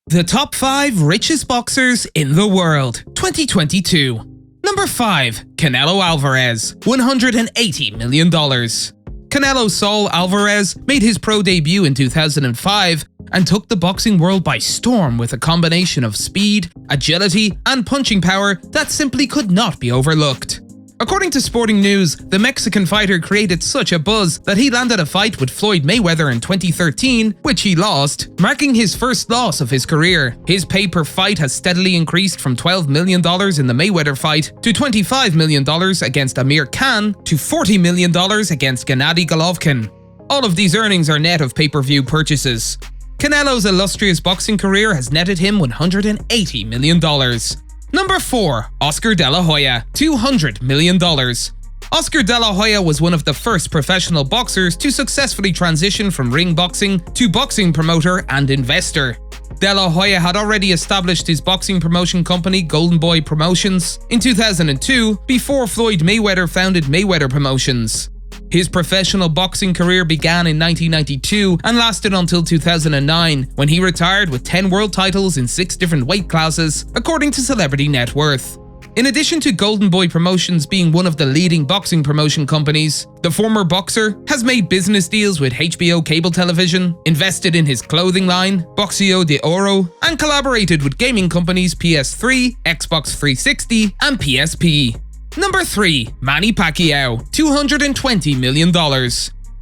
The top 5 richest boxers in the world, 2022. Number 5. Canelo Alvarez, $180 million. Canelo Saul Alvarez made his pro debut in 2005 and took the boxing world by storm with a combination of speed, agility, and punching power that simply could not be overlooked. According to Sporting News, the Mexican fighter created such a buzz that he landed a fight with Floyd Mayweather in 2013, which he lost, marking his first loss of his career. His pay per fight has steadily increased from $12 million in the Mayweather fight to $25 million against Amir Khan to $40 million against Gennady Golovkin. All of these earnings are net of pay-per-view purchases. Canelo's illustrious boxing career has netted him $180 million. Number 4. Oscar De La Hoya, $200 million. Oscar De La Hoya was one of the first professional boxers to successfully transition from ring boxing to boxing promoter and investor. De La Hoya had already established his boxing promotion company Golden Boy Promotions in 2002 before Floyd Mayweather founded Mayweather Promotions. His professional boxing career began in 1992 and lasted until 2009, when he retired with 10 world titles in 6 different weight classes, according to Celebrity Net Worth. In addition to Golden Boy Promotions being one of the leading boxing promotion companies, the former boxer has made business deals with HBO cable television, invested in his clothing line, Boxeo de Oro, and collaborated with gaming companies PS3, Xbox 360, and PSP. Number 3. Manny Pacquiao, $220 million.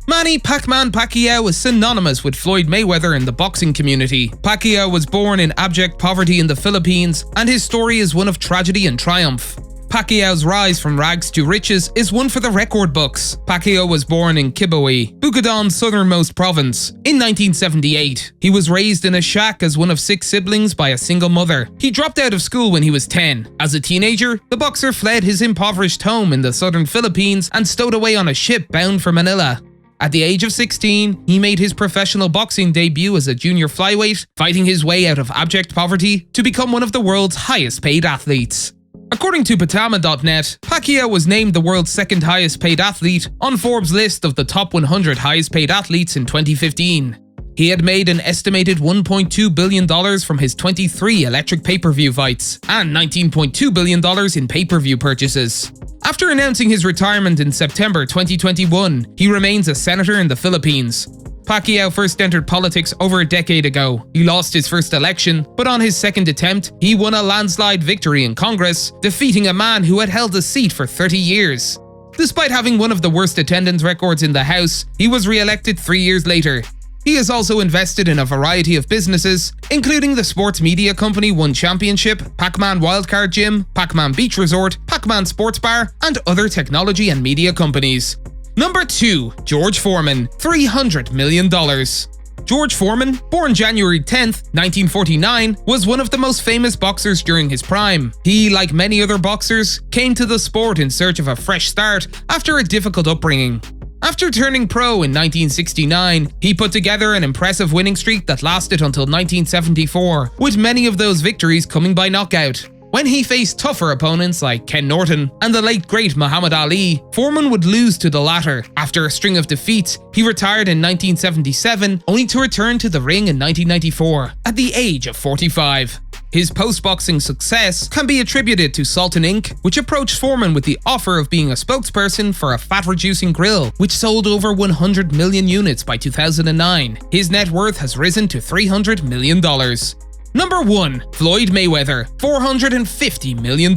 Manny "Pac-Man" Pacquiao is synonymous with Floyd Mayweather in the boxing community. Pacquiao was born in abject poverty in the Philippines, and his story is one of tragedy and triumph. Pacquiao's rise from rags to riches is one for the record books. Pacquiao was born in Kibawe, Bukidon's southernmost province, in 1978. He was raised in a shack as one of 6 siblings by a single mother. He dropped out of school when he was 10. As a teenager, the boxer fled his impoverished home in the southern Philippines and stowed away on a ship bound for Manila. At the age of 16, he made his professional boxing debut as a junior flyweight, fighting his way out of abject poverty to become one of the world's highest paid athletes. According to Patama.net, Pacquiao was named the world's 2nd highest paid athlete on Forbes' list of the top 100 highest paid athletes in 2015. He had made an estimated $1.2 billion from his 23 electric pay-per-view fights and $19.2 billion in pay-per-view purchases. After announcing his retirement in September 2021, he remains a senator in the Philippines. Pacquiao first entered politics over a decade ago. He lost his first election, but on his second attempt, he won a landslide victory in Congress, defeating a man who had held the seat for 30 years. Despite having one of the worst attendance records in the House, he was re-elected 3 years later. He has also invested in a variety of businesses, including the sports media company One Championship, Pac-Man Wildcard Gym, Pac-Man Beach Resort, Pac-Man Sports Bar, and other technology and media companies. Number 2. George Foreman, $300 million. George Foreman, born January 10th, 1949, was one of the most famous boxers during his prime. He, like many other boxers, came to the sport in search of a fresh start after a difficult upbringing. After turning pro in 1969, he put together an impressive winning streak that lasted until 1974, with many of those victories coming by knockout. When he faced tougher opponents like Ken Norton and the late great Muhammad Ali, Foreman would lose to the latter. After a string of defeats, he retired in 1977, only to return to the ring in 1994, at the age of 45. His post-boxing success can be attributed to Sultan Inc., which approached Foreman with the offer of being a spokesperson for a fat-reducing grill, which sold over 100 million units by 2009. His net worth has risen to $300 million. Number 1. Floyd Mayweather, $450 million.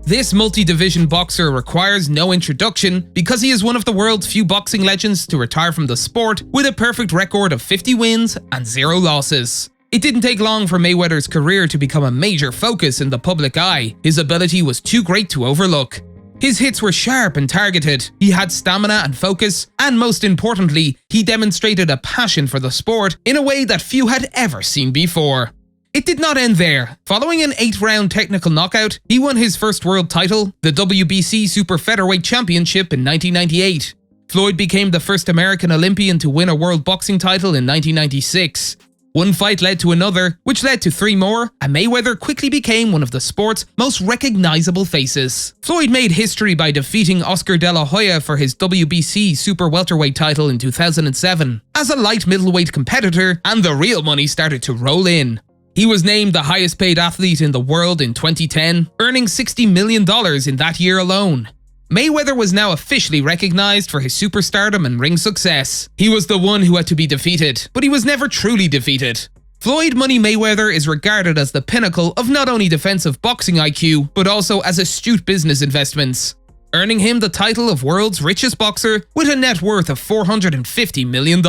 This multi-division boxer requires no introduction because he is one of the world's few boxing legends to retire from the sport with a perfect record of 50 wins and 0 losses. It didn't take long for Mayweather's career to become a major focus in the public eye. His ability was too great to overlook. His hits were sharp and targeted, he had stamina and focus, and most importantly, he demonstrated a passion for the sport in a way that few had ever seen before. It did not end there. Following an 8-round technical knockout, he won his first world title, the WBC Super Featherweight Championship in 1998. Floyd became the first American Olympian to win a world boxing title in 1996. One fight led to another, which led to 3 more, and Mayweather quickly became one of the sport's most recognizable faces. Floyd made history by defeating Oscar De La Hoya for his WBC Super Welterweight title in 2007, as a light middleweight competitor, and the real money started to roll in. He was named the highest paid athlete in the world in 2010, earning $60 million in that year alone. Mayweather was now officially recognized for his superstardom and ring success. He was the one who had to be defeated, but he was never truly defeated. Floyd Money Mayweather is regarded as the pinnacle of not only defensive boxing IQ, but also as astute business investments, earning him the title of world's richest boxer with a net worth of $450 million.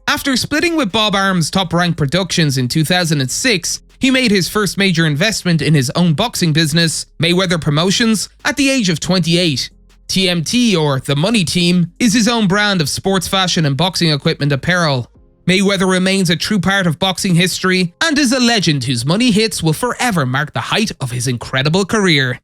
After splitting with Bob Arum's Top Rank Productions in 2006, he made his first major investment in his own boxing business, Mayweather Promotions, at the age of 28. TMT, or The Money Team, is his own brand of sports fashion and boxing equipment apparel. Mayweather remains a true part of boxing history and is a legend whose money hits will forever mark the height of his incredible career.